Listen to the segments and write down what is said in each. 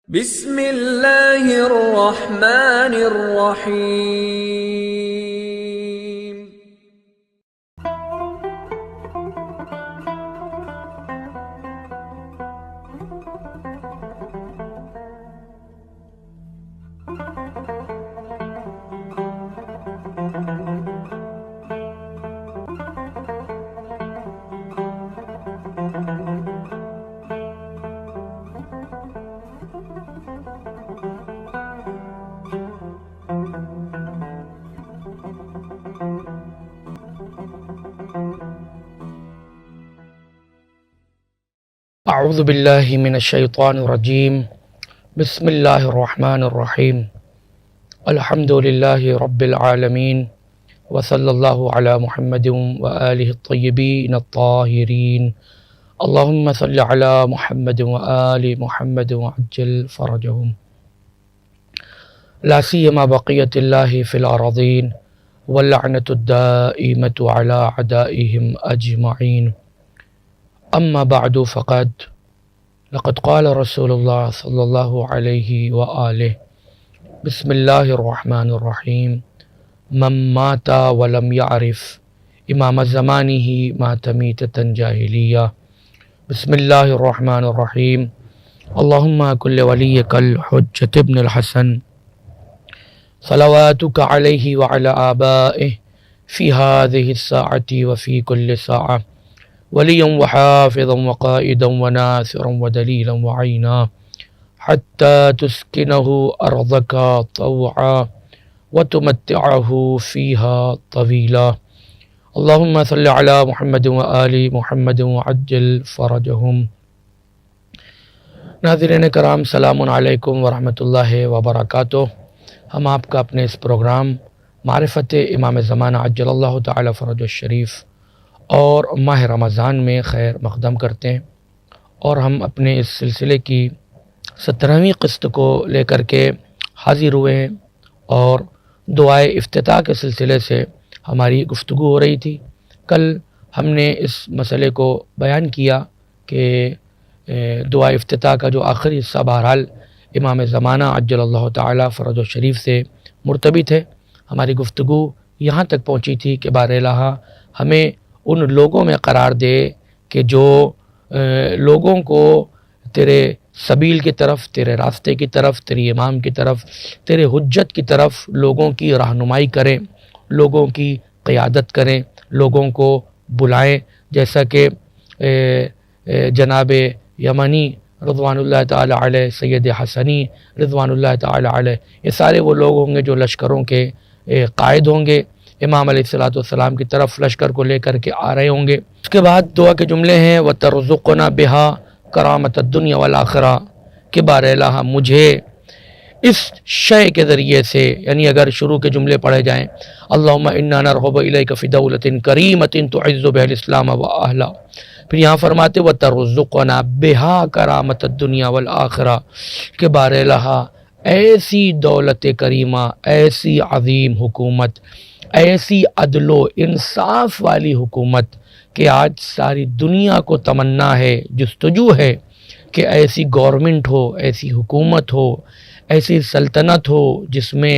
بسم اللہ الرحمن الرحیم۔ اعوذ باللہ من الشیطان الرجیم، بسم اللہ الرحمن الرحیم، الحمد للہ رب العالمین، وصلی اللہ علی محمد وآلہ الطیبین الطاہرین، اللہم صلی علی محمد وآل محمد وعجل فرجہم، لا سیما بقیت اللہ فی الارضین واللعنۃ الدائمۃ علی اعدائہم اجمعین، اما بعد فقد لقد قال رسول اللہ صلی اللہ علیہ وآلہ بسم اللہ الرحمن الرحیم، من مات ولم یعرف امام زمانہ مات میتۃ جاہلیہ۔ بسم اللہ الرحمن الرحیم، اللہم کل ولیک الحجۃ ابن الحسن صلواتک علیہ وعلی آبائہ فی هذه الساعۃ وفی کل ساعۃ ولیا وحافظا وقائدا وناصرا ودلیلا وعینا حتی تسکنہ ارضک طوعا وتمتعہ فیہا طویلا، اللہم صلی علی محمد وآل محمد وعجل فرجہم۔ ناظرین کرام، سلام علیکم ورحمۃ اللہ وبرکاتہ۔ ہم آپ کا اپنے اس پروگرام معرفت امام زمانہ عجل اللہ تعالی فرج الشریف اور ماہ رمضان میں خیر مقدم کرتے ہیں، اور ہم اپنے اس سلسلے کی 17ویں قسط کو لے کر کے حاضر ہوئے ہیں، اور دعائے افتتاح کے سلسلے سے ہماری گفتگو ہو رہی تھی۔ کل ہم نے اس مسئلے کو بیان کیا کہ دعائے افتتاح کا جو آخری حصہ بہرحال امام زمانہ عجل اللہ تعالی فرج الشریف سے مرتبط ہے۔ ہماری گفتگو یہاں تک پہنچی تھی کہ بار الہ ہمیں ان لوگوں میں قرار دے کہ جو لوگوں کو تیرے سبیل کی طرف، تیرے راستے کی طرف، تیری امام کی طرف، تیرے حجت کی طرف لوگوں کی رہنمائی کریں، لوگوں کی قیادت کریں، لوگوں کو بلائیں، جیسا کہ جناب یمنی رضوان اللہ تعالی علیہ، سید حسنی رضوان اللہ تعالی علیہ، یہ سارے وہ لوگ ہوں گے جو لشکروں کے قائد ہوں گے، امام علیہ السلام کی طرف لشکر کو لے کر کے آ رہے ہوں گے۔ اس کے بعد دعا کے جملے ہیں وَتَرْزُقْنَا بِهَا کرامت الدنیا والآخرہ، کہ بار الہ مجھے اس شے کے ذریعے سے، یعنی اگر شروع کے جملے پڑھے جائیں اللہم انا نرغب الیک فی دولت کریمت تعز بها الاسلام واہلہ، پھر یہاں فرماتے وَتَرْزُقْنَا بِهَا کرامت الدنیا والآخرہ، کہ بار الہ ایسی دولت کریمہ، ایسی عظیم حکومت، ایسی عدل و انصاف والی حکومت کہ آج ساری دنیا کو تمنا ہے، جستجو ہے کہ ایسی گورنمنٹ ہو، ایسی حکومت ہو، ایسی سلطنت ہو جس میں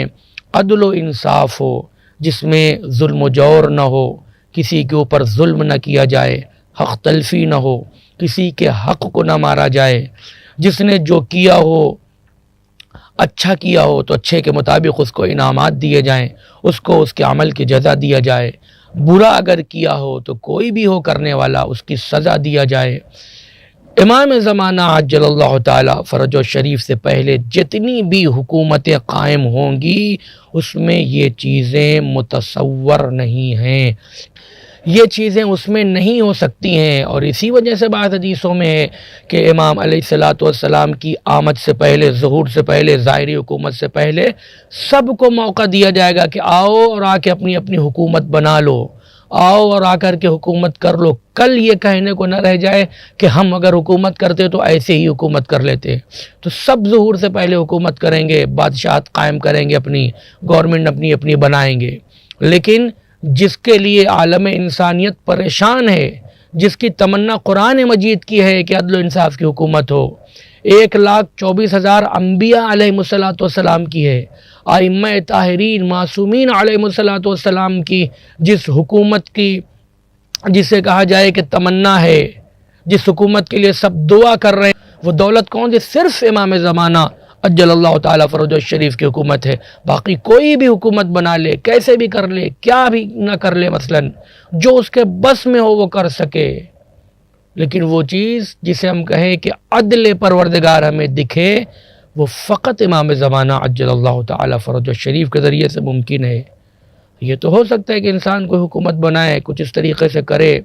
عدل و انصاف ہو، جس میں ظلم و جور نہ ہو، کسی کے اوپر ظلم نہ کیا جائے، حق تلفی نہ ہو، کسی کے حق کو نہ مارا جائے، جس نے جو کیا ہو، اچھا کیا ہو تو اچھے کے مطابق اس کو انعامات دیے جائیں، اس کو اس کے عمل کی جزا دیا جائے، برا اگر کیا ہو تو کوئی بھی ہو کرنے والا اس کی سزا دیا جائے۔ امام زمانہ عجل اللہ تعالی فرج الشریف سے پہلے جتنی بھی حکومتیں قائم ہوں گی اس میں یہ چیزیں متصور نہیں ہیں، یہ چیزیں اس میں نہیں ہو سکتی ہیں، اور اسی وجہ سے بعض حدیثوں میں ہے کہ امام علیہ السلام کی آمد سے پہلے، ظہور سے پہلے، ظاہری حکومت سے پہلے سب کو موقع دیا جائے گا کہ آؤ اور آ کے اپنی اپنی حکومت بنا لو، آؤ اور آ کر کے حکومت کر لو۔ کل یہ کہنے کو نہ رہ جائے کہ ہم اگر حکومت کرتے تو ایسے ہی حکومت کر لیتے، تو سب ظہور سے پہلے حکومت کریں گے، بادشاہت قائم کریں گے، اپنی گورنمنٹ اپنی اپنی بنائیں گے، لیکن جس کے لیے عالم انسانیت پریشان ہے، جس کی تمنا قرآن مجید کی ہے کہ عدل و انصاف کی حکومت ہو، 1,24,000 انبیاء علیہ السلام کی ہے، ائمہ طاہرین معصومین علیہ السلام کی، جس حکومت کی جسے کہا جائے کہ تمنا ہے، جس حکومت کے لیے سب دعا کر رہے ہیں، وہ دولت کون سی؟ صرف امام زمانہ عجل اللہ تعالیٰ فرجہ الشریف کی حکومت ہے۔ باقی کوئی بھی حکومت بنا لے، کیسے بھی کر لے، کیا بھی نہ کر لے، مثلا جو اس کے بس میں ہو وہ کر سکے، لیکن وہ چیز جسے ہم کہیں کہ عدل پروردگار ہمیں دکھے، وہ فقط امام زمانہ عجل اللہ تعالیٰ فرجہ الشریف کے ذریعے سے ممکن ہے۔ یہ تو ہو سکتا ہے کہ انسان کوئی حکومت بنائے، کچھ اس طریقے سے کرے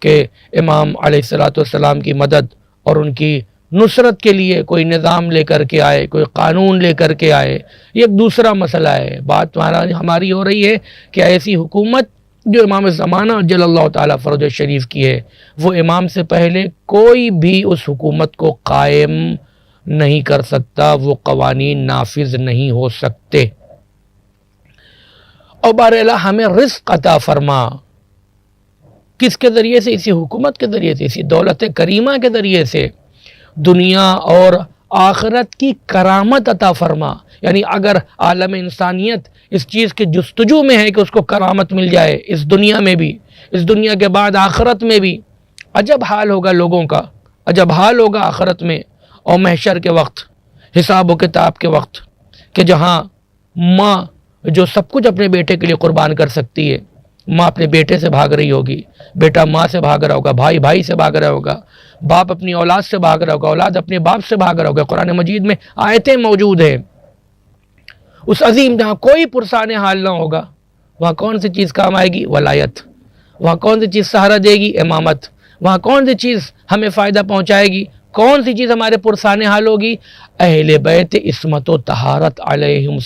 کہ امام علیہ السلام کی مدد اور ان کی نصرت کے لیے کوئی نظام لے کر کے آئے، کوئی قانون لے کر کے آئے، یہ ایک دوسرا مسئلہ ہے۔ بات ہماری ہو رہی ہے کہ ایسی حکومت جو امام زمانہ عجل اللہ تعالیٰ فرجہ الشریف کی ہے، وہ امام سے پہلے کوئی بھی اس حکومت کو قائم نہیں کر سکتا، وہ قوانین نافذ نہیں ہو سکتے۔ اور بہرحال ہمیں رزق عطا فرما، کس کے ذریعے سے؟ اسی حکومت کے ذریعے سے، اسی دولت کریمہ کے ذریعے سے دنیا اور آخرت کی کرامت عطا فرما۔ یعنی اگر عالم انسانیت اس چیز کی جستجو میں ہے کہ اس کو کرامت مل جائے، اس دنیا میں بھی، اس دنیا کے بعد آخرت میں بھی، عجب حال ہوگا لوگوں کا، عجب حال ہوگا آخرت میں اور محشر کے وقت، حساب و کتاب کے وقت، کہ جہاں ماں جو سب کچھ اپنے بیٹے کے لیے قربان کر سکتی ہے، ماں اپنے بیٹے سے بھاگ رہی ہوگی، بیٹا ماں سے بھاگ رہا ہوگا، بھائی بھائی سے بھاگ رہا ہوگا، باپ اپنی اولاد سے بھاگ رہا ہوگا، اولاد اپنے باپ سے بھاگ رہا ہوگا۔ قرآن مجید میں آیتیں موجود ہیں۔ اس عظیم جہاں کوئی پرسان حال نہ ہوگا، وہاں کون سی چیز کام آئے گی؟ ولایت۔ وہاں کون سی چیز سہارا دے گی؟ امامت۔ وہاں کون سی چیز ہمیں فائدہ پہنچائے گی؟ کون سی چیز ہمارے پرسان حال ہوگی؟ اہل بیت عصمت و طہارت علیہم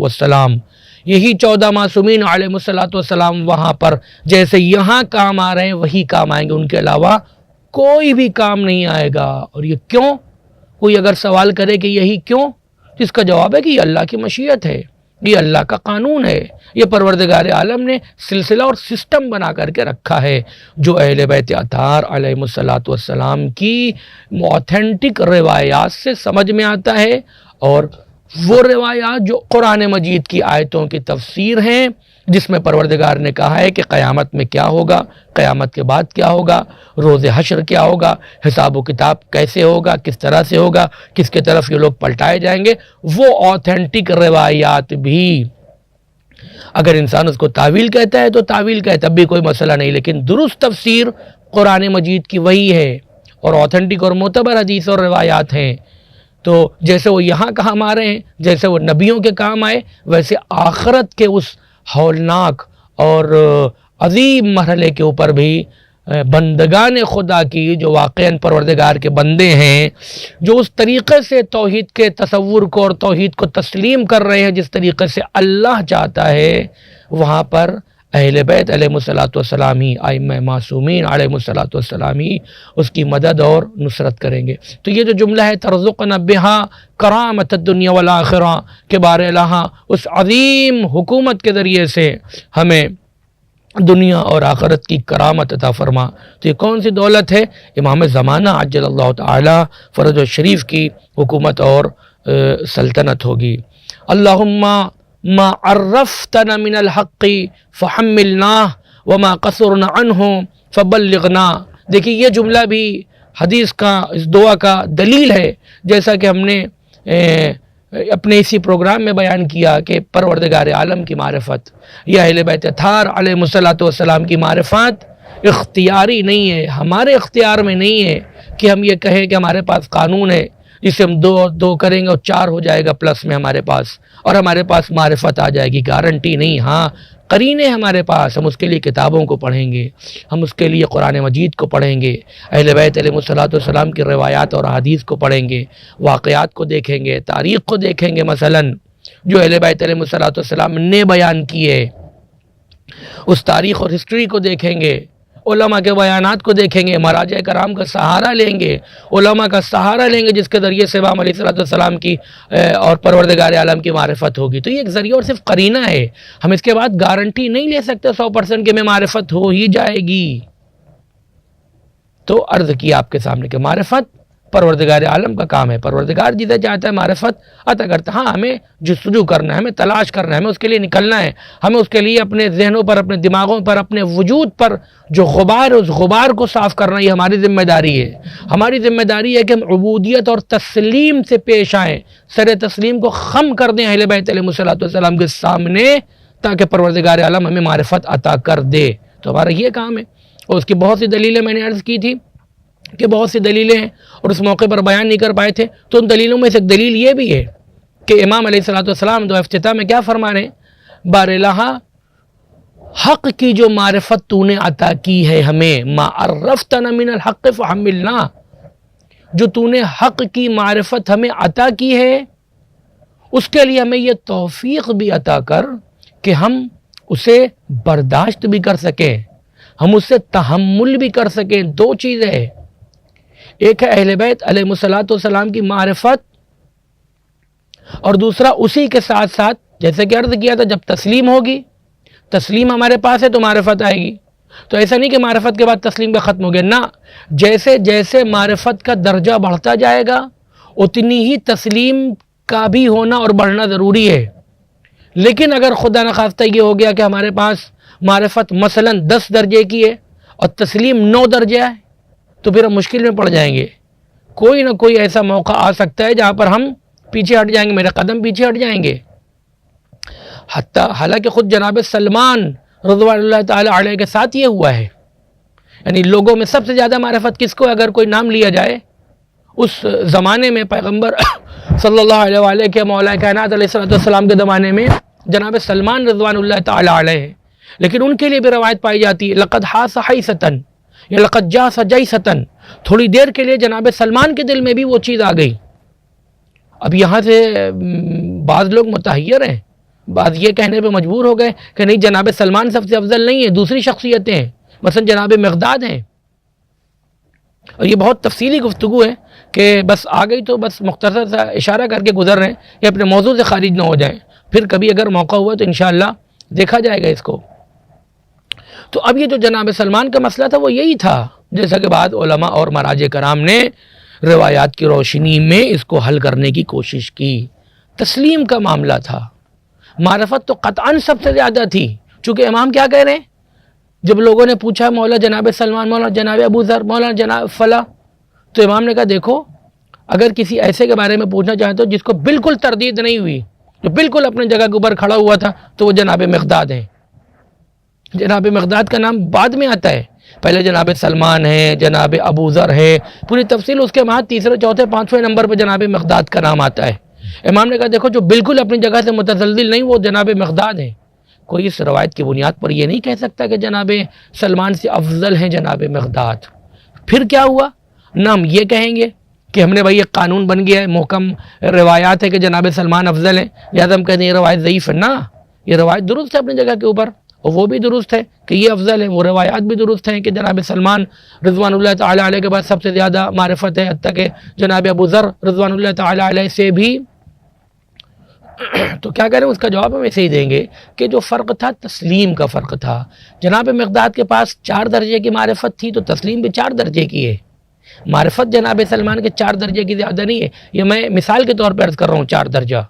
السلام۔ یہی 14 معصومین علیہم السلام وہاں پر جیسے یہاں کام آ رہے ہیں وہی کام آئیں گے، ان کے علاوہ کوئی بھی کام نہیں آئے گا۔ اور یہ کیوں؟ کوئی اگر سوال کرے کہ یہی کیوں، تو اس کا جواب ہے کہ یہ اللہ کی مشیت ہے، یہ اللہ کا قانون ہے، یہ پروردگار عالم نے سلسلہ اور سسٹم بنا کر کے رکھا ہے، جو اہل بیت اطہار علیہم السلام کی اوتھینٹک روایات سے سمجھ میں آتا ہے، اور وہ روایات جو قرآن مجید کی آیتوں کی تفسیر ہیں، جس میں پروردگار نے کہا ہے کہ قیامت میں کیا ہوگا، قیامت کے بعد کیا ہوگا، روز حشر کیا ہوگا، حساب و کتاب کیسے ہوگا، کس طرح سے ہوگا، کس کے طرف یہ لوگ پلٹائے جائیں گے، وہ اوتھینٹک روایات بھی اگر انسان اس کو تعویل کہتا ہے تو تعویل کہتا ہے، تب بھی کوئی مسئلہ نہیں، لیکن درست تفسیر قرآن مجید کی وہی ہے، اور اوتھینٹک اور معتبر حدیث اور روایات ہیں۔ تو جیسے وہ یہاں کام آ رہے ہیں، جیسے وہ نبیوں کے کام آئے، ویسے آخرت کے اس ہولناک اور عظیم مرحلے کے اوپر بھی بندگان خدا کی، جو واقعاً پروردگار کے بندے ہیں، جو اس طریقے سے توحید کے تصور کو اور توحید کو تسلیم کر رہے ہیں جس طریقے سے اللہ چاہتا ہے، وہاں پر اہل بیت علیہ السلام ہی، ائمہ معصومین علیہ السلام ہی اس کی مدد اور نصرت کریں گے۔ تو یہ جو جملہ ہے ترزقنا بہا کرامت الدنیا والآخرہ کے بارے اللہ اس عظیم حکومت کے ذریعے سے ہمیں دنیا اور آخرت کی کرامت عطا فرما۔ تو یہ کون سی دولت ہے؟ امام زمانہ عجل اللہ تعالی فرجہ الشریف کی حکومت اور سلطنت ہوگی۔ اللہم ما عرفتنا من الحق فحملنا وما قصرنا عنہ فبلغنا۔ دیکھیے یہ جملہ بھی حدیث کا، اس دعا کا دلیل ہے، جیسا کہ ہم نے اپنے اسی پروگرام میں بیان کیا کہ پروردگار عالم کی معرفت یا اہل بیت اطہار علیہ السلام کی معرفت اختیاری نہیں ہے، ہمارے اختیار میں نہیں ہے کہ ہم یہ کہیں کہ ہمارے پاس قانون ہے جسے ہم دو کریں گے اور 4 ہو جائے گا پلس میں ہمارے پاس، اور ہمارے پاس معرفت آ جائے گی، گارنٹی نہیں۔ ہاں قرینے ہمارے پاس، ہم اس کے لیے کتابوں کو پڑھیں گے، ہم اس کے لیے قرآن مجید کو پڑھیں گے، اہل بیت علیہ السلام کی روایات اور احادیث کو پڑھیں گے، واقعات کو دیکھیں گے، تاریخ کو دیکھیں گے، مثلا جو اہل بیت علیہ السلام نے بیان کیے، اس تاریخ اور ہسٹری کو دیکھیں گے، علماء کے بیانات کو دیکھیں گے، مراجع کرام کا سہارا لیں گے، علماء کا سہارا لیں گے، جس کے ذریعے سے امام علیہ السلام کی اور پروردگار عالم کی معرفت ہوگی۔ تو یہ ایک ذریعہ اور صرف قرینہ ہے، ہم اس کے بعد گارنٹی نہیں لے سکتے 100% کہ میں معرفت ہو ہی جائے گی۔ تو عرض کیا آپ کے سامنے کہ معرفت پروردگار عالم کا کام ہے. پروردگار جسے چاہتا ہے معرفت عطا کرتا ہے. ہاں ہمیں جستجو کرنا ہے, ہمیں تلاش کرنا ہے, ہمیں اس کے لیے نکلنا ہے, ہمیں اس کے لیے اپنے ذہنوں پر, اپنے دماغوں پر, اپنے وجود پر جو غبار ہے اس غبار کو صاف کرنا, یہ ہماری ذمہ داری ہے. ہماری ذمہ داری ہے کہ ہم عبودیت اور تسلیم سے پیش آئیں, سر تسلیم کو خم کر دیں اہل بیت علیہ السلام کے سامنے, تاکہ پروردگار عالم ہمیں معرفت عطا کر دے. تو ہمارا یہ کام ہے. اور اس کی بہت سی دلیلیں میں نے عرض کی تھی کہ بہت سی دلیلیں ہیں اور اس موقع پر بیان نہیں کر پائے تھے. تو ان دلیلوں میں سے ایک دلیل یہ بھی ہے کہ امام علیہ السلام دعا افتتاح میں کیا فرما رہے ہیں, بار الہ حق کی جو معرفت تو نے عطا کی ہے ہمیں, ما عرفتنا من الحق فحملنا, جو تو نے حق کی معرفت ہمیں عطا کی ہے اس کے لیے ہمیں یہ توفیق بھی عطا کر کہ ہم اسے برداشت بھی کر سکیں, ہم اس سے تحمل بھی کر سکیں. دو چیزیں ہیں, ایک ہے اہل بیت علیہ السلام کی معرفت, اور دوسرا اسی کے ساتھ ساتھ جیسے کہ عرض کیا تھا جب تسلیم ہوگی, تسلیم ہمارے پاس ہے تو معرفت آئے گی. تو ایسا نہیں کہ معرفت کے بعد تسلیم کا ختم ہو گیا, نہ, جیسے جیسے معرفت کا درجہ بڑھتا جائے گا اتنی ہی تسلیم کا بھی ہونا اور بڑھنا ضروری ہے. لیکن اگر خدا نخواستہ یہ ہو گیا کہ ہمارے پاس معرفت مثلا 10 درجے کی ہے اور تسلیم 9 درجہ ہے, تو پھر ہم مشکل میں پڑ جائیں گے. کوئی نہ کوئی ایسا موقع آ سکتا ہے جہاں پر ہم پیچھے ہٹ جائیں گے, میرے قدم پیچھے ہٹ جائیں گے. حالانکہ خود جناب سلمان رضوان اللہ تعالی علیہ کے ساتھ یہ ہوا ہے. یعنی لوگوں میں سب سے زیادہ معرفت کس کو, اگر کوئی نام لیا جائے اس زمانے میں پیغمبر صلی اللہ علیہ وآلہ کے مولا کائنات علیہ السلام کے زمانے میں جناب سلمان رضوان اللہ تعالی علیہ, لیکن ان کے لیے بھی روایت پائی جاتی ہے لقد حاس حیستن یا لقد جاس جیستن, تھوڑی دیر کے لیے جناب سلمان کے دل میں بھی وہ چیز آ گئی. اب یہاں سے بعض لوگ متحیر ہیں, بعض یہ کہنے پہ مجبور ہو گئے کہ نہیں جناب سلمان سب سے افضل نہیں ہے, دوسری شخصیتیں ہیں, مثلا جناب مقداد ہیں. اور یہ بہت تفصیلی گفتگو ہے کہ بس آ گئی تو بس مختصر سا اشارہ کر کے گزر رہے ہیں, کہ اپنے موضوع سے خارج نہ ہو جائیں. پھر کبھی اگر موقع ہوا تو انشاءاللہ دیکھا جائے گا اس کو. تو اب یہ جو جناب سلمان کا مسئلہ تھا وہ یہی تھا, جیسا کہ بعض علماء اور مراجع کرام نے روایات کی روشنی میں اس کو حل کرنے کی کوشش کی. تسلیم کا معاملہ تھا, معرفت تو قطعاً سب سے زیادہ تھی. چونکہ امام کیا کہہ رہے ہیں, جب لوگوں نے پوچھا مولا جناب سلمان, مولا جناب ابو ذر, مولا جناب فلاں, تو امام نے کہا دیکھو اگر کسی ایسے کے بارے میں پوچھنا چاہتے ہو جس کو بالکل تردید نہیں ہوئی, جو بالکل اپنے جگہ کے اوپر کھڑا ہوا تھا, تو وہ جناب مقداد ہیں. جناب مقداد کا نام بعد میں آتا ہے, پہلے جناب سلمان ہے, جناب ابو ذر ہے, پوری تفصیل اس کے بعد تیسرے چوتھے پانچویں نمبر پہ جناب مقداد کا نام آتا ہے. امام نے کہا دیکھو جو بالکل اپنی جگہ سے متزلزل نہیں وہ جناب مقداد ہیں. کوئی اس روایت کی بنیاد پر یہ نہیں کہہ سکتا کہ جناب سلمان سے افضل ہیں جناب مقداد. پھر کیا ہوا, نہ ہم یہ کہیں گے کہ ہم نے بھائی ایک قانون بن گیا ہے, محکم روایات ہے کہ جناب سلمان افضل ہیں, لہٰذا ہم کہتے ہیں یہ روایت ضعیف ہے. نہ, یہ روایت درست ہے اپنی جگہ کے اوپر, اور وہ بھی درست ہے کہ یہ افضل ہے, وہ روایات بھی درست ہیں کہ جناب سلمان رضوان اللہ تعالی علیہ کے بعد سب سے زیادہ معرفت ہے, حتیٰ کہ جناب ابو ذر رضوان اللہ تعالی علیہ سے بھی. تو کیا کریں, اس کا جواب ہم ایسے ہی دیں گے کہ جو فرق تھا تسلیم کا فرق تھا. جناب مقداد کے پاس 4 درجے کی معرفت تھی تو تسلیم بھی 4 درجے کی ہے. معرفت جناب سلمان کے 4 درجے کی زیادہ نہیں ہے, یہ میں مثال کے طور پر عرض کر رہا ہوں. 4 درجہ,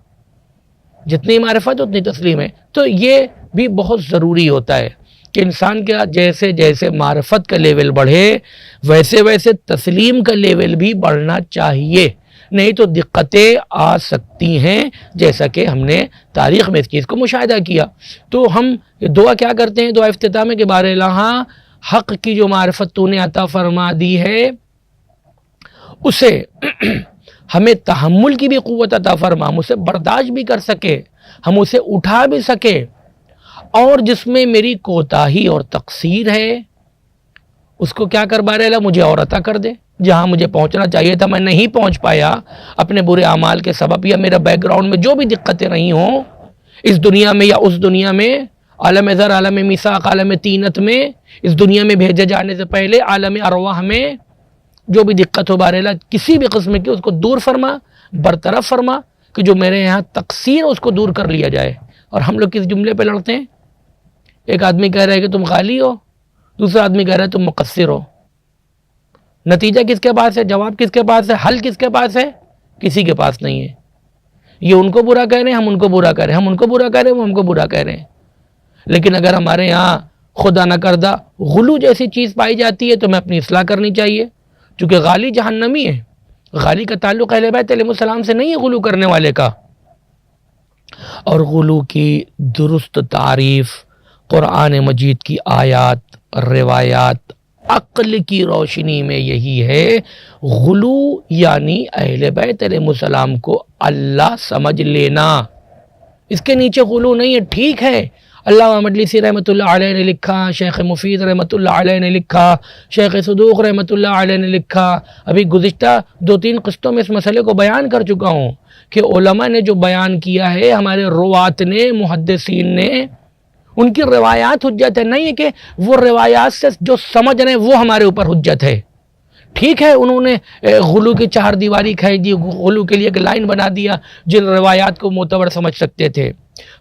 جتنی معرفت اتنی تسلیم ہے. تو یہ بھی بہت ضروری ہوتا ہے کہ انسان کا جیسے جیسے معرفت کا لیول بڑھے ویسے ویسے تسلیم کا لیول بھی بڑھنا چاہیے, نہیں تو دقتیں آ سکتی ہیں, جیسا کہ ہم نے تاریخ میں اس چیز کو مشاہدہ کیا. تو ہم دعا کیا کرتے ہیں, دعا افتتاح میں کہ بار الہ حق کی جو معرفت تو نے عطا فرما دی ہے اسے ہمیں تحمل کی بھی قوت عطا فرما, ہم اسے برداشت بھی کر سکے, ہم اسے اٹھا بھی سکے, اور جس میں میری کوتاہی اور تقصیر ہے اس کو کیا کر بار الہ مجھے اور عطا کر دے. جہاں مجھے پہنچنا چاہیے تھا میں نہیں پہنچ پایا اپنے برے اعمال کے سبب, یا میرا بیک گراؤنڈ میں جو بھی دقتیں رہی ہوں اس دنیا میں یا اس دنیا میں, عالم ذر, عالم میثاق, عالم طینت میں, اس دنیا میں بھیجے جانے سے پہلے عالم ارواح میں جو بھی دقت ہو بار الہ کسی بھی قسم کی اس کو دور فرما, برطرف فرما, کہ جو میرے یہاں تقصیر اس کو دور کر لیا جائے. اور ہم لوگ کس جملے پہ لڑتے ہیں, ایک آدمی کہہ رہا ہے کہ تم غالی ہو, دوسرا آدمی کہہ رہا ہے تم مقصر ہو. نتیجہ کس کے پاس ہے؟ جواب کس کے پاس ہے؟ حل کس کے پاس ہے؟ کسی کے پاس نہیں ہے۔ یہ ان کو برا کہہ رہے ہیں، ہم ان کو برا کہہ رہے ہیں، ہم ان کو برا کہہ رہے ہیں، وہ ہم کو برا کہہ رہے ہیں۔ لیکن اگر ہمارے یہاں خدا نہ کردہ غلو جیسی چیز پائی جاتی ہے تو ہمیں اپنی اصلاح کرنی چاہیے، چونکہ غالی جہنمی ہے۔ غالی کا تعلق اہل بیت علیہ السلام سے نہیں ہے، غلو کرنے والے کا۔ اور غلو کی درست تعریف قرآن مجید کی آیات، روایات، عقل کی روشنی میں یہی ہے۔ غلو یعنی اہل بیت علیہ السلام کو اللہ سمجھ لینا، اس کے نیچے غلو نہیں ہے۔ ٹھیک ہے، علامہ مجلسی رحمۃ اللہ علیہ نے لکھا، شیخ مفید رحمۃ اللہ علیہ نے لکھا، شیخ صدوق رحمۃ اللہ علیہ نے لکھا، ابھی گزشتہ 2-3 قسطوں میں اس مسئلے کو بیان کر چکا ہوں کہ علماء نے جو بیان کیا ہے، ہمارے روات نے، محدثین نے، ان کی روایات حجت ہے، نہیں ہے کہ وہ روایات سے جو سمجھ رہے ہیں وہ ہمارے اوپر حجت ہے۔ ٹھیک ہے، انہوں نے غلو کی 4 دیواری کھائی دی، غلو کے لیے ایک لائن بنا دیا جن روایات کو معتبر سمجھ سکتے تھے۔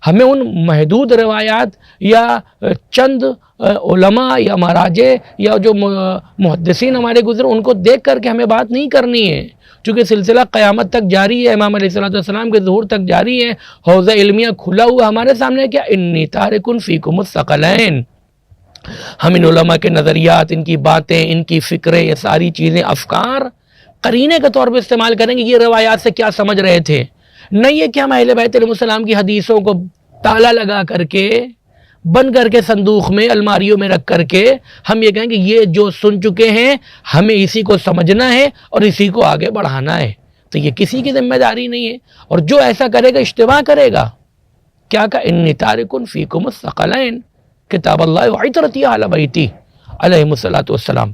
ہمیں ان محدود روایات یا چند علماء یا مراجع یا جو محدثین ہمارے گزرے ان کو دیکھ کر کے ہمیں بات نہیں کرنی ہے، چونکہ سلسلہ قیامت تک جاری ہے، امام علیہ السلام کے ظہور تک جاری ہے، حوضہ علمیہ کھلا ہوا ہمارے سامنے ہے۔ کیا انی تارک فیکم الثقلین، ہم ان علماء کے نظریات، ان کی باتیں، ان کی فکریں، یہ ساری چیزیں، افکار قرینے کے طور پہ استعمال کریں گے یہ روایات سے کیا سمجھ رہے تھے۔ نہیں ہے کہ ہم اہل بیت علیہ السلام کی حدیثوں کو تالا لگا کر کے، بند کر کے، صندوق میں، الماریوں میں رکھ کر کے ہم یہ کہیں کہ یہ جو سن چکے ہیں ہمیں اسی کو سمجھنا ہے اور اسی کو آگے بڑھانا ہے، تو یہ کسی کی ذمہ داری نہیں ہے۔ اور جو ایسا کرے گا اشتباہ کرے گا۔ کیا کہا؟ انی تارک فیکم الثقلین کتاب اللہ وعطرتی اہل بیتی علیہم السلام۔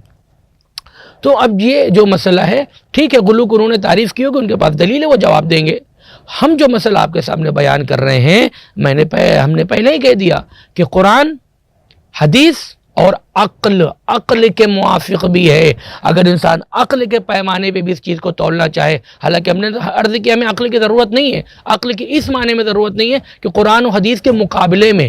تو اب یہ جو مسئلہ ہے، ٹھیک ہے، غلو کو انہوں نے تعریف کی ہوگی، ان کے پاس دلیل ہے، وہ جواب دیں گے۔ ہم جو مسئلہ آپ کے سامنے بیان کر رہے ہیں، ہم نے پہلے ہی کہہ دیا کہ قرآن، حدیث اور عقل کے موافق بھی ہے۔ اگر انسان عقل کے پیمانے پہ بھی اس چیز کو تولنا چاہے، حالانکہ ہم نے عرض کیا ہمیں عقل کی ضرورت نہیں ہے، عقل کی اس معنی میں ضرورت نہیں ہے کہ قرآن و حدیث کے مقابلے میں،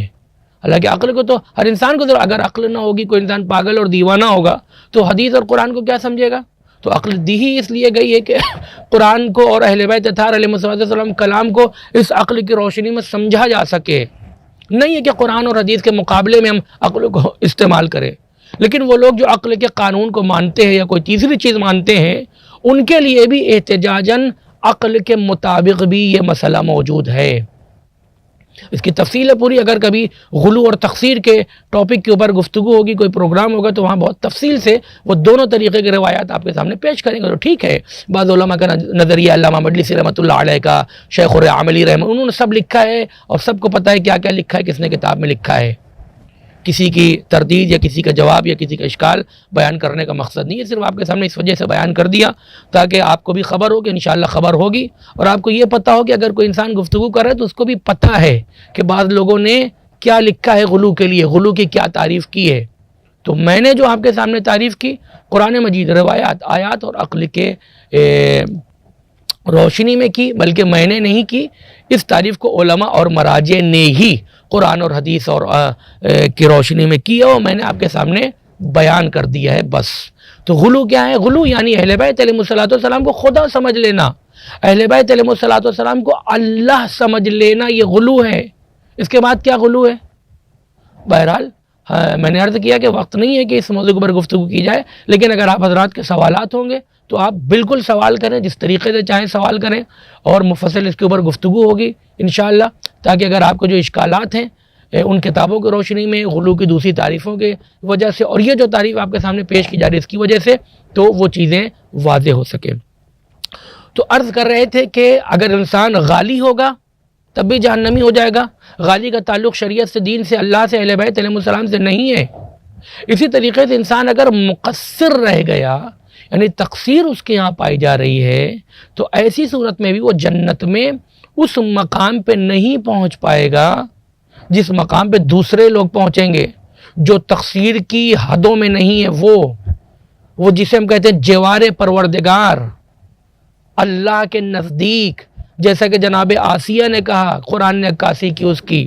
حالانکہ عقل کو تو ہر انسان کو ضرورت، اگر عقل نہ ہوگی، کوئی انسان پاگل اور دیوانہ ہوگا تو حدیث اور قرآن کو کیا سمجھے گا؟ تو عقل دی ہی اس لیے گئی ہے کہ قرآن کو اور اہل بیت اطہار علیہ السلام کلام کو اس عقل کی روشنی میں سمجھا جا سکے، نہیں ہے کہ قرآن اور حدیث کے مقابلے میں ہم عقل کو استعمال کریں۔ لیکن وہ لوگ جو عقل کے قانون کو مانتے ہیں یا کوئی تیسری چیز مانتے ہیں، ان کے لیے بھی احتجاجاً عقل کے مطابق بھی یہ مسئلہ موجود ہے۔ اس کی تفصیل ہے پوری، اگر کبھی غلو اور تقصیر کے ٹاپک کے اوپر گفتگو ہوگی، کوئی پروگرام ہوگا تو وہاں بہت تفصیل سے وہ دونوں طریقے کے روایات آپ کے سامنے پیش کریں گے۔ تو ٹھیک ہے، بعض علماء کا نظریہ، علامہ مجلسی رحمۃ اللہ علیہ کا، شیخ عاملی رحمہ، انہوں نے سب لکھا ہے اور سب کو پتہ ہے کیا کیا لکھا ہے، کس نے کتاب میں لکھا ہے۔ کسی کی تردید یا کسی کا جواب یا کسی کا اشکال بیان کرنے کا مقصد نہیں ہے، صرف آپ کے سامنے اس وجہ سے بیان کر دیا تاکہ آپ کو بھی خبر ہو، کہ انشاءاللہ خبر ہوگی، اور آپ کو یہ پتہ ہو کہ اگر کوئی انسان گفتگو کر رہا ہے تو اس کو بھی پتہ ہے کہ بعض لوگوں نے کیا لکھا ہے غلو کے لیے، غلو کی کیا تعریف کی ہے۔ تو میں نے جو آپ کے سامنے تعریف کی، قرآن مجید، روایات، آیات اور عقل کے روشنی میں کی، بلکہ میں نے نہیں کی، اس تعریف کو علماء اور مراجع نے ہی قرآن اور حدیث اور کی روشنی میں کی ہے، اور میں نے آپ کے سامنے بیان کر دیا ہے بس۔ تو غلو کیا ہے؟ غلو یعنی اہل بیت علیہ السلام کو خدا سمجھ لینا، اہل بیت علیہ السلام کو اللہ سمجھ لینا، یہ غلو ہے۔ اس کے بعد کیا غلو ہے؟ بہرحال میں نے عرض کیا کہ وقت نہیں ہے کہ اس موضوع پر گفتگو کی جائے، لیکن اگر آپ حضرات کے سوالات ہوں گے تو آپ بالکل سوال کریں، جس طریقے سے چاہیں سوال کریں، اور مفصل اس کے اوپر گفتگو ہوگی انشاءاللہ، تاکہ اگر آپ کو جو اشکالات ہیں ان کتابوں کی روشنی میں، غلو کی دوسری تعریفوں کے وجہ سے، اور یہ جو تعریف آپ کے سامنے پیش کی جا رہی ہے اس کی وجہ سے، تو وہ چیزیں واضح ہو سکیں۔ تو عرض کر رہے تھے کہ اگر انسان غالی ہوگا تب بھی جہنمی ہو جائے گا۔ غالی کا تعلق شریعت سے، دین سے، اللہ سے، اہل بیت علیہ السلام سے نہیں ہے۔ اسی طریقے سے انسان اگر مقصر رہ گیا، یعنی تقصیر اس کے یہاں پائی جا رہی ہے، تو ایسی صورت میں بھی وہ جنت میں اس مقام پہ نہیں پہنچ پائے گا جس مقام پہ دوسرے لوگ پہنچیں گے جو تقصیر کی حدوں میں نہیں ہے۔ وہ جسے ہم کہتے ہیں جوار پروردگار، اللہ کے نزدیک، جیسا کہ جناب آسیہ نے کہا، قرآن نے عکاسی کی اس کی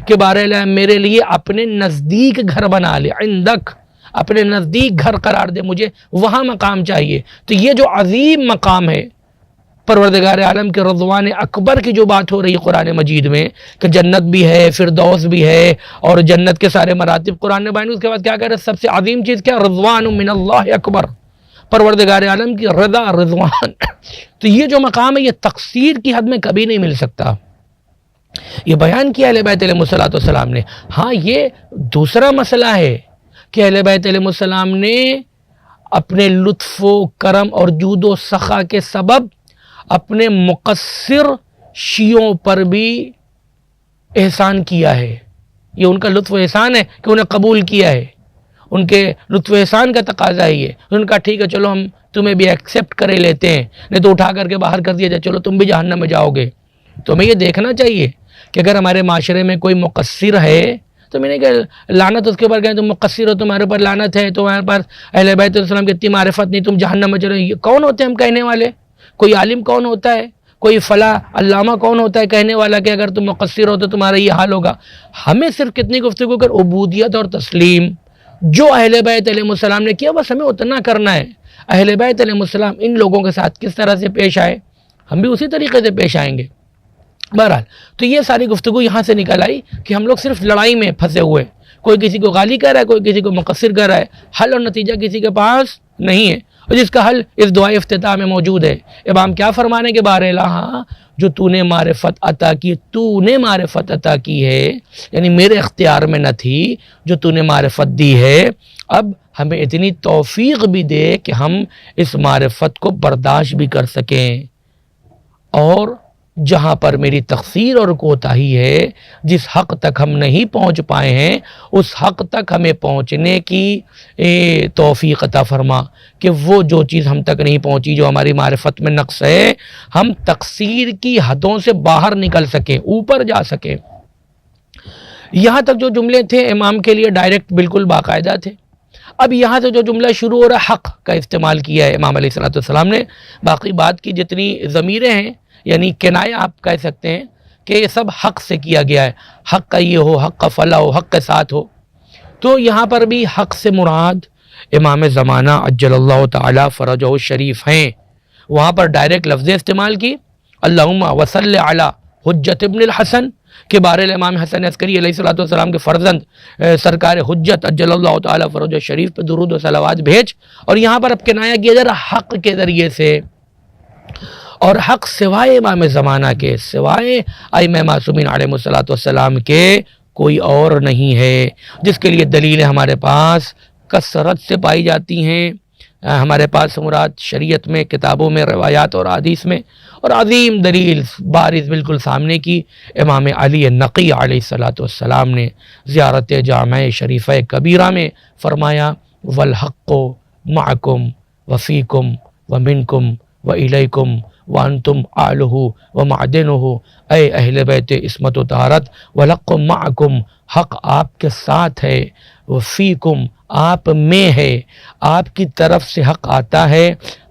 کہ بارے میرے لیے اپنے نزدیک گھر بنا لے، عندک، اپنے نزدیک گھر قرار دے، مجھے وہاں مقام چاہیے۔ تو یہ جو عظیم مقام ہے پروردگار عالم کے رضوان اکبر کی جو بات ہو رہی ہے قرآن مجید میں کہ جنت بھی ہے، فردوس بھی ہے اور جنت کے سارے مراتب قرآن نے بیان، اس کے بعد کیا کہہ رہے ہیں؟ سب سے عظیم چیز کیا؟ رضوان من اللہ اکبر، پروردگار عالم کی رضا، رضوان۔ تو یہ جو مقام ہے یہ تقصیر کی حد میں کبھی نہیں مل سکتا۔ یہ بیان کیا اہل بیت علیہ السلام نے۔ ہاں یہ دوسرا مسئلہ ہے کہ اہل بیت علیہ السلام نے اپنے لطف و کرم اور جود و سخا کے سبب اپنے مقصر شیعوں پر بھی احسان کیا ہے۔ یہ ان کا لطف و احسان ہے کہ انہیں قبول کیا ہے، ان کے لطف و احسان کا تقاضا ہے یہ۔ ان کا ٹھیک ہے چلو ہم تمہیں بھی ایکسیپٹ کرے لیتے ہیں، نہیں تو اٹھا کر کے باہر کر دیا جائے، چلو تم بھی جہنم میں جاؤ گے۔ تو ہمیں یہ دیکھنا چاہیے کہ اگر ہمارے معاشرے میں کوئی مقصر ہے تو میں نے کہا لعنت اس کے اوپر کہیں تم مقصر ہو، تمہارے اوپر لعنت ہے، تمہارے پاس اہل بیت السلام کی اتنی معرفت نہیں، تم جہنم میں چلو۔ یہ کون ہوتے ہیں ہم کہنے والے؟ کوئی عالم کون ہوتا ہے؟ کوئی فلاں علامہ کون ہوتا ہے کہنے والا کہ اگر تم مقصر ہو تو تمہارا یہ حال ہوگا؟ ہمیں صرف کتنی گفتگو کر عبودیت اور تسلیم جو اہل بیت علیہ السلام نے کیا بس ہمیں اتنا کرنا ہے۔ اہل بیت علیہ السلام ان لوگوں کے ساتھ کس طرح سے پیش آئے ہم بھی اسی طریقے سے پیش آئیں گے۔ بہرحال تو یہ ساری گفتگو یہاں سے نکل آئی کہ ہم لوگ صرف لڑائی میں پھنسے ہوئے، کوئی کسی کو غالی کر رہا ہے، کوئی کسی کو مقصر کر رہا ہے، حل اور نتیجہ کسی کے پاس نہیں ہے، اور جس کا حل اس دعائے افتتاح میں موجود ہے۔ امام کیا فرمانے کے بارے ہاں جو تو نے معرفت عطا کی، تو نے معرفت عطا کی ہے، یعنی میرے اختیار میں نہ تھی، جو تو نے معرفت دی ہے، اب ہمیں اتنی توفیق بھی دے کہ ہم اس معرفت کو برداشت بھی کر سکیں، اور جہاں پر میری تقصیر اور کوتاہی ہے، جس حق تک ہم نہیں پہنچ پائے ہیں اس حق تک ہمیں پہنچنے کی توفیق عطا فرما کہ وہ جو چیز ہم تک نہیں پہنچی، جو ہماری معرفت میں نقص ہے، ہم تقصیر کی حدوں سے باہر نکل سکیں، اوپر جا سکیں۔ یہاں تک جو جملے تھے امام کے لیے ڈائریکٹ بالکل باقاعدہ تھے۔ اب یہاں سے جو جملہ شروع ہو رہا ہے، حق کا استعمال کیا ہے امام علیہ السلام نے۔ باقی بات کی جتنی ضمیریں ہیں یعنی کنایہ آپ کہہ سکتے ہیں کہ یہ سب حق سے کیا گیا ہے، حق کا یہ ہو، حق کا فلاح ہو، حق کے ساتھ ہو۔ تو یہاں پر بھی حق سے مراد امام زمانہ عجل اللہ تعالی فرجہ الشریف ہیں۔ وہاں پر ڈائریکٹ لفظ استعمال کی، اللہم وصل علی حجت ابن الحسن کے بارے امام حسن عسکری علیہ السلام کے فرزند سرکار حجت عجل اللہ تعالی فرجہ الشریف پہ درود و صلوات بھیج، اور یہاں پر اب کنایہ کیا جا رہا حق کے ذریعے سے، اور حق سوائے امام زمانہ کے، سوائے ائمہ معصومین علیہ السلام کے کوئی اور نہیں ہے، جس کے لیے دلیلیں ہمارے پاس کثرت سے پائی جاتی ہیں۔ ہمارے پاس مراد شریعت میں، کتابوں میں، روایات اور حدیث میں، اور عظیم دلیل بارز بالکل سامنے کی امام علی نقی علیہ السلام نے زیارت جامع شریفہ کبیرہ میں فرمایا والحق معکم وفیکم ومنکم وإلیکم وانتم آلہ ومعدنہ، اے اہل بیت عصمت و طہارت، والحق معکم، حق آپ کے ساتھ ہے، وفیکم آپ میں ہے، آپ کی طرف سے حق آتا ہے،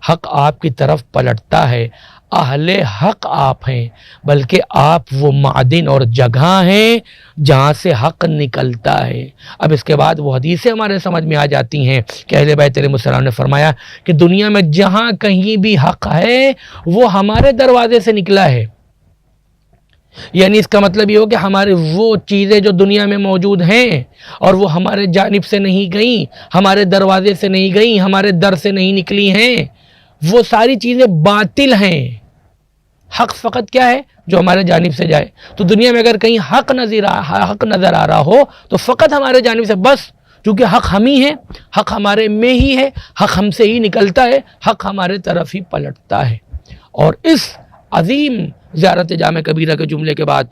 حق آپ کی طرف پلٹتا ہے، اہل حق آپ ہیں، بلکہ آپ وہ معدن اور جگہ ہیں جہاں سے حق نکلتا ہے۔ اب اس کے بعد وہ حدیثیں ہمارے سمجھ میں آ جاتی ہیں کہ اہل بیت علیہ السلام نے فرمایا کہ دنیا میں جہاں کہیں بھی حق ہے وہ ہمارے دروازے سے نکلا ہے، یعنی اس کا مطلب یہ ہو کہ ہمارے وہ چیزیں جو دنیا میں موجود ہیں اور وہ ہمارے جانب سے نہیں گئیں، ہمارے دروازے سے نہیں گئیں، ہمارے در سے نہیں نکلی ہیں، وہ ساری چیزیں باطل ہیں۔ حق فقط کیا ہے؟ جو ہمارے جانب سے جائے۔ تو دنیا میں اگر کہیں حق نظر آ رہا ہو تو فقط ہمارے جانب سے، بس چونکہ حق ہم ہی ہیں، حق ہمارے میں ہی ہے، حق ہم سے ہی نکلتا ہے، حق ہمارے طرف ہی پلٹتا ہے۔ اور اس عظیم زیارت جامع کبیرہ کے جملے کے بعد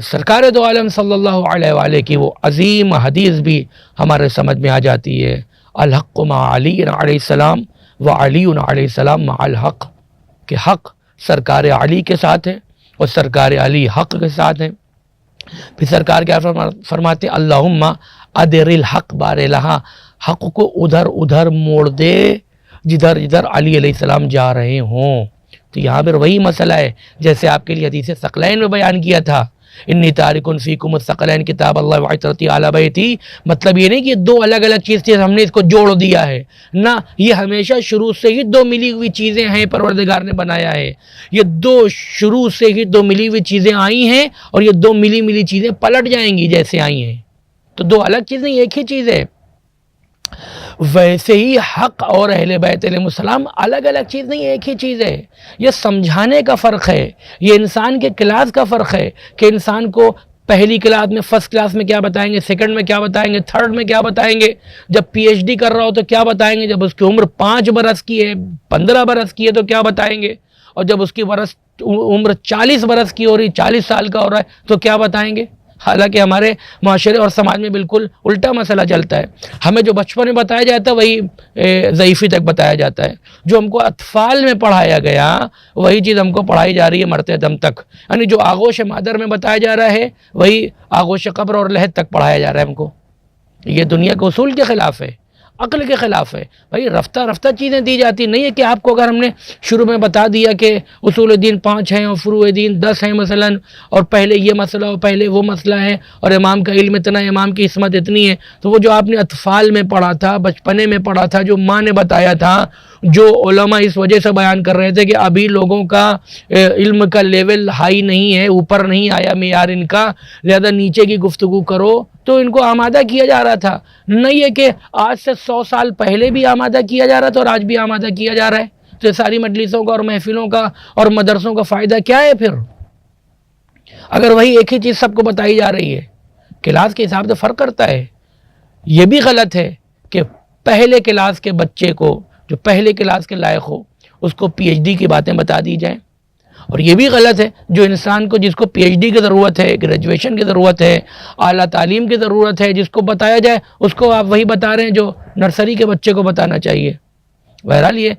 سرکار دو عالم صلی اللہ علیہ وآلہ کی وہ عظیم حدیث بھی ہمارے سمجھ میں آ جاتی ہے، الحق مع علی علیہ السلام و علی علیہ السلام مع الحق، کہ حق سرکار علی کے ساتھ ہے اور سرکار علی حق کے ساتھ ہیں۔ پھر سرکار کیا فرماتے ہیں، اللہم ادر الحق بار لہا، حق کو ادھر ادھر موڑ دے جدھر جدھر علی علیہ السلام جا رہے ہوں۔ تو یہاں پر وہی مسئلہ ہے جیسے آپ کے لیے حدیث ثقلین میں بیان کیا تھا انی تارکن فیکم الثقلین کتاب اللہ وعطرتی اعلی بیتی، مطلب یہ نہیں کہ دو الگ الگ چیز تھی ہم نے اس کو جوڑ دیا ہے، نہ، یہ ہمیشہ شروع سے ہی دو ملی ہوئی چیزیں ہیں، پروردگار نے بنایا ہے، یہ دو شروع سے ہی دو ملی ہوئی چیزیں آئی ہیں اور یہ دو ملی چیزیں پلٹ جائیں گی جیسے آئی ہیں، تو دو الگ چیزیں ایک ہی چیز ہے۔ ویسے ہی حق اور اہل بیت علیہ السلام الگ الگ چیز نہیں، ایک ہی چیز ہے۔ یہ سمجھانے کا فرق ہے، یہ انسان کے کلاس کا فرق ہے کہ انسان کو پہلی کلاس میں، فرسٹ کلاس میں کیا بتائیں گے، سیکنڈ میں کیا بتائیں گے، تھرڈ میں کیا بتائیں گے، جب پی ایچ ڈی کر رہا ہو تو کیا بتائیں گے، جب اس کی عمر 5 برس کی ہے، 15 برس کی ہے تو کیا بتائیں گے، اور جب اس کی عمر 40 برس کی ہو رہی، 40 سال کا ہو رہا ہے تو کیا بتائیں گے۔ حالانکہ ہمارے معاشرے اور سماج میں بالکل الٹا مسئلہ چلتا ہے، ہمیں جو بچپن میں بتایا جاتا ہے وہی ضعیفی تک بتایا جاتا ہے، جو ہم کو اطفال میں پڑھایا گیا وہی چیز ہم کو پڑھائی جا رہی ہے مرتے دم تک، یعنی جو آغوش مادر میں بتایا جا رہا ہے وہی آغوش قبر اور لحد تک پڑھایا جا رہا ہے ہم کو۔ یہ دنیا کے اصول کے خلاف ہے، عقل کے خلاف ہے۔ بھائی رفتہ رفتہ چیزیں دی جاتی، نہیں ہے کہ آپ کو اگر ہم نے شروع میں بتا دیا کہ اصول دین 5 ہیں اور فروع دین 10 ہیں مثلا، اور پہلے یہ مسئلہ اور پہلے وہ مسئلہ ہے اور امام کا علم اتنا ہے، امام کی عصمت اتنی ہے، تو وہ جو آپ نے اطفال میں پڑھا تھا، بچپنے میں پڑھا تھا، جو ماں نے بتایا تھا، جو علماء اس وجہ سے بیان کر رہے تھے کہ ابھی لوگوں کا علم کا لیول ہائی نہیں ہے، اوپر نہیں آیا معیار ان کا، لہذا نیچے کی گفتگو کرو، تو ان کو آمادہ کیا جا رہا تھا۔ نہیں ہے کہ آج سے 100 سال پہلے بھی آمادہ کیا جا رہا تھا اور آج بھی آمادہ کیا جا رہا ہے، تو ساری مجلسوں کا اور محفلوں کا اور مدرسوں کا فائدہ کیا ہے پھر، اگر وہی ایک ہی چیز سب کو بتائی جا رہی ہے۔ کلاس کے حساب سے فرق کرتا ہے۔ یہ بھی غلط ہے کہ پہلے کلاس کے بچے کو، جو پہلے کلاس کے لائق ہو، اس کو پی ایچ ڈی کی باتیں بتا دی جائیں، اور یہ بھی غلط ہے جو انسان کو، جس کو پی ایچ ڈی کی ضرورت ہے، گریجویشن کی ضرورت ہے، اعلیٰ تعلیم کی ضرورت ہے، جس کو بتایا جائے اس کو آپ وہی بتا رہے ہیں جو نرسری کے بچے کو بتانا چاہیے۔ بہرحال یہ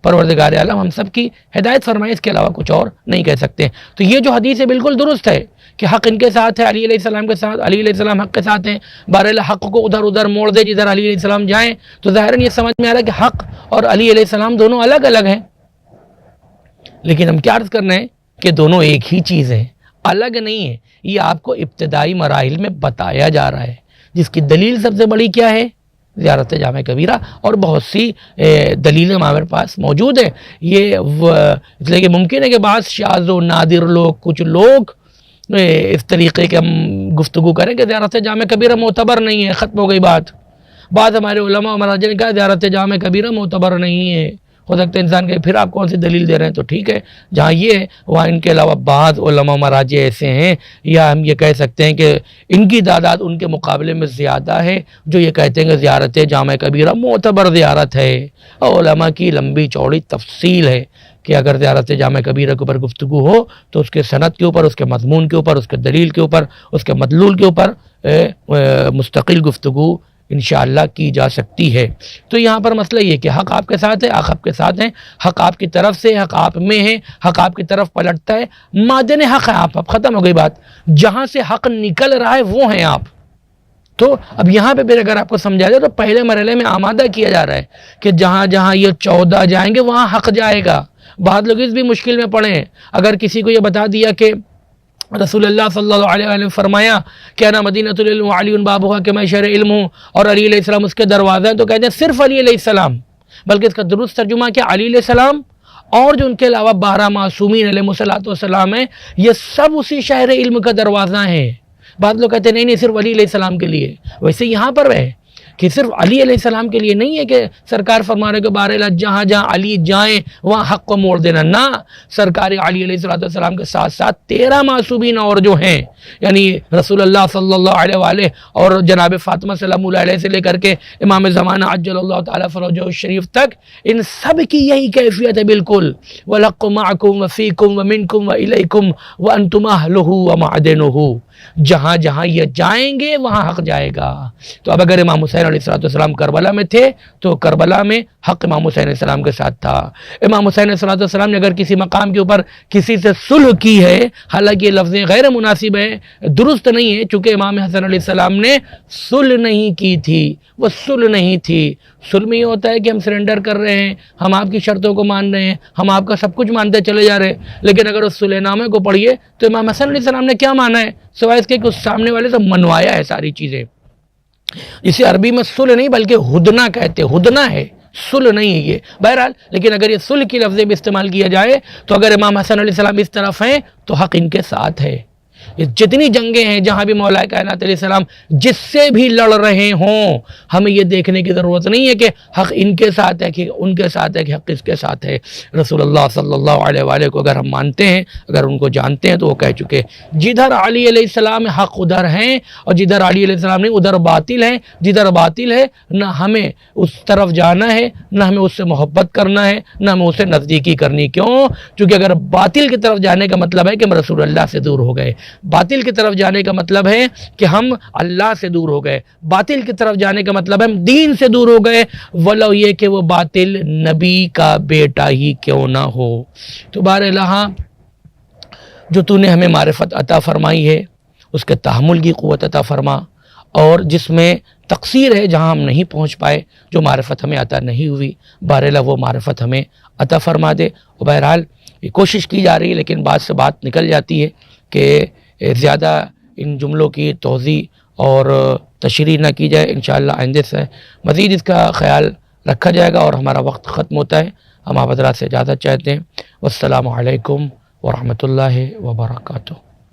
پروردگار عالم ہم سب کی ہدایت فرمائے، اس کے علاوہ کچھ اور نہیں کہہ سکتے۔ تو یہ جو حدیث ہے بالکل درست ہے کہ حق ان کے ساتھ ہے، علی علیہ السلام کے ساتھ، علی علیہ السلام حق کے ساتھ ہیں، بہرحال حق کو ادھر ادھر موڑ دے جدھر علی علیہ السلام جائیں، تو ظاہراً یہ سمجھ میں آ رہا ہے کہ حق اور علی علیہ السلام دونوں الگ الگ ہیں، لیکن ہم کیا عرض کر رہے ہیں کہ دونوں ایک ہی چیز ہیں، الگ نہیں ہے۔ یہ آپ کو ابتدائی مراحل میں بتایا جا رہا ہے، جس کی دلیل سب سے بڑی کیا ہے؟ زیارت جامع کبیرہ، اور بہت سی دلیلیں ہمارے پاس موجود ہیں۔ یہ اس لیے کہ ممکن ہے کہ بعض شاذ و نادر لوگ، کچھ لوگ اس طریقے کے ہم گفتگو کریں کہ زیارت جامع کبیرہ معتبر نہیں ہے، ختم ہو گئی بات۔ بعض ہمارے علماء و مراجع نے کہا زیارت جامع کبیرہ معتبر نہیں ہے، ہو سکتا ہے انسان کہ پھر آپ کون سی دلیل دے رہے ہیں، تو ٹھیک ہے، جہاں یہ ہے وہاں ان کے علاوہ بعض علماء مراجع ایسے ہیں، یا ہم یہ کہہ سکتے ہیں کہ ان کی تعداد ان کے مقابلے میں زیادہ ہے، جو یہ کہتے ہیں کہ زیارت جامع کبیرہ معتبر زیارت ہے، اور علماء کی لمبی چوڑی تفصیل ہے کہ اگر زیارت جامع کبیرہ کے اوپر گفتگو ہو تو اس کے سند کے اوپر، اس کے مضمون کے اوپر، اس کے دلیل کے اوپر، اس کے مدلول کے اوپر مستقل گفتگو انشاءاللہ کی جا سکتی ہے۔ تو یہاں پر مسئلہ یہ کہ حق آپ کے ساتھ ہے، حق آپ کے ساتھ ہیں، حق آپ کی طرف سے، حق آپ میں ہے، حق آپ کی طرف پلٹتا ہے، مادن حق ہے آپ، اب ختم ہو گئی بات، جہاں سے حق نکل رہا ہے وہ ہیں آپ۔ تو اب یہاں پہ اگر آپ کو سمجھا جائے تو پہلے مرحلے میں آمادہ کیا جا رہا ہے کہ جہاں جہاں یہ 14 جائیں گے وہاں حق جائے گا۔ بعض لوگ اس بھی مشکل میں پڑے ہیں، اگر کسی کو یہ بتا دیا کہ رسول اللہ صلی اللہ علیہ وسلم فرمایا کہ انا مدینۃ العلم وعلی بابھا، کہ میں شہر علم ہوں اور علی علیہ السلام اس کے دروازے ہیں، تو کہتے ہیں صرف علی علیہ السلام، بلکہ اس کا درست ترجمہ کیا، علی علیہ السلام اور جو ان کے علاوہ 12 معصومین علیہ السلام ہیں، یہ سب اسی شہر علم کا دروازہ ہیں۔ بعض لوگ کہتے ہیں نہیں صرف علی علیہ السلام کے لیے، ویسے یہاں پر ہے کہ صرف علی علیہ السلام کے لیے نہیں ہے کہ سرکار فرما رہے کہ بہرحال جہاں جہاں علی جائیں وہاں حق کو موڑ دینا، نہ، سرکار علی علیہ السلام کے ساتھ ساتھ 13 معصومین اور جو ہیں، یعنی رسول اللہ صلی اللہ علیہ وآلہ اور جناب فاطمہ سلام اللہ علیہ سے لے کر کے امام زمانہ عجل اللہ تعالیٰ فرجہ الشریف تک، ان سب کی یہی کیفیت ہے بالکل، وَالْحَقُّ مَعَكُمْ وَفِيكُمْ وَمِنْكُمْ وَإِلَيْكُمْ وَأَنْتُمْ أَهْلُهُ وَمَعْدِنُهُ، جہاں جہاں یہ جائیں گے وہاں حق جائے گا۔ تو اب اگر امام حسین علیہ السلام کربلا میں تھے تو کربلا میں حق امام حسین علیہ السلام کے ساتھ تھا۔ امام حسین علیہ السلام نے اگر کسی مقام کے اوپر کسی سے صلح کی ہے، حالانکہ یہ لفظیں غیر مناسب ہیں، درست نہیں ہے، چونکہ امام حسن علیہ السلام نے صلح نہیں کی تھی، وہ صلح نہیں تھی۔ صلح میں یہ ہوتا ہے کہ ہم سرنڈر کر رہے ہیں، ہم آپ کی شرطوں کو مان رہے ہیں، ہم آپ کا سب کچھ مانتے چلے جا رہے ہیں، لیکن اگر اس صلح نامے کو پڑھیے تو امام حسن علیہ السلام نے کیا مانا ہے، سوائے اس کے کہ اس سامنے والے سے منوایا ہے ساری چیزیں، جسے عربی میں صلح نہیں بلکہ ہدنہ کہتے، ہدنہ ہے، صلح نہیں ہے یہ۔ بہرحال لیکن اگر یہ صلح کی لفظ بھی استعمال کیا جائے تو اگر امام حسن علیہ السلام اس طرف ہیں تو حق ان کے ساتھ ہے۔ یہ جتنی جنگیں ہیں جہاں بھی مولا کائنات علیہ السلام جس سے بھی لڑ رہے ہوں، ہمیں یہ دیکھنے کی ضرورت نہیں ہے کہ حق ان کے ساتھ ہے کہ ان کے ساتھ ہے کہ حق اس کے ساتھ ہے۔ رسول اللہ صلی اللہ علیہ وآلہ کو اگر ہم مانتے ہیں، اگر ان کو جانتے ہیں تو وہ کہہ چکے جدھر علی علیہ السلام حق ادھر ہیں، اور جدھر علی علیہ السلام نہیں ادھر باطل ہے۔ جدھر باطل ہے نہ ہمیں اس طرف جانا ہے، نہ ہمیں اس سے محبت کرنا ہے، نہ ہمیں اس سے نزدیکی کرنی۔ کیوں؟ چونکہ اگر باطل کی طرف جانے کا مطلب ہے کہ ہم رسول اللہ سے دور ہو گئے، باطل کی طرف جانے کا مطلب ہے کہ ہم اللہ سے دور ہو گئے، باطل کی طرف جانے کا مطلب ہے ہم دین سے دور ہو گئے، ولو یہ کہ وہ باطل نبی کا بیٹا ہی کیوں نہ ہو۔ تو بہرحال جو تو نے ہمیں معرفت عطا فرمائی ہے اس کے تحمل کی قوت عطا فرما، اور جس میں تقصیر ہے جہاں ہم نہیں پہنچ پائے، جو معرفت ہمیں عطا نہیں ہوئی، بہرحال وہ معرفت ہمیں عطا فرما دے۔ اور بہرحال یہ کوشش کی جا رہی ہے لیکن بعد سے بات نکل جاتی ہے کہ زیادہ ان جملوں کی توضیح اور تشریح نہ کی جائے۔ انشاءاللہ آئندے سے مزید اس کا خیال رکھا جائے گا، اور ہمارا وقت ختم ہوتا ہے، ہم آپ حضرات سے اجازت چاہتے ہیں۔ والسلام علیکم ورحمۃ اللہ وبرکاتہ۔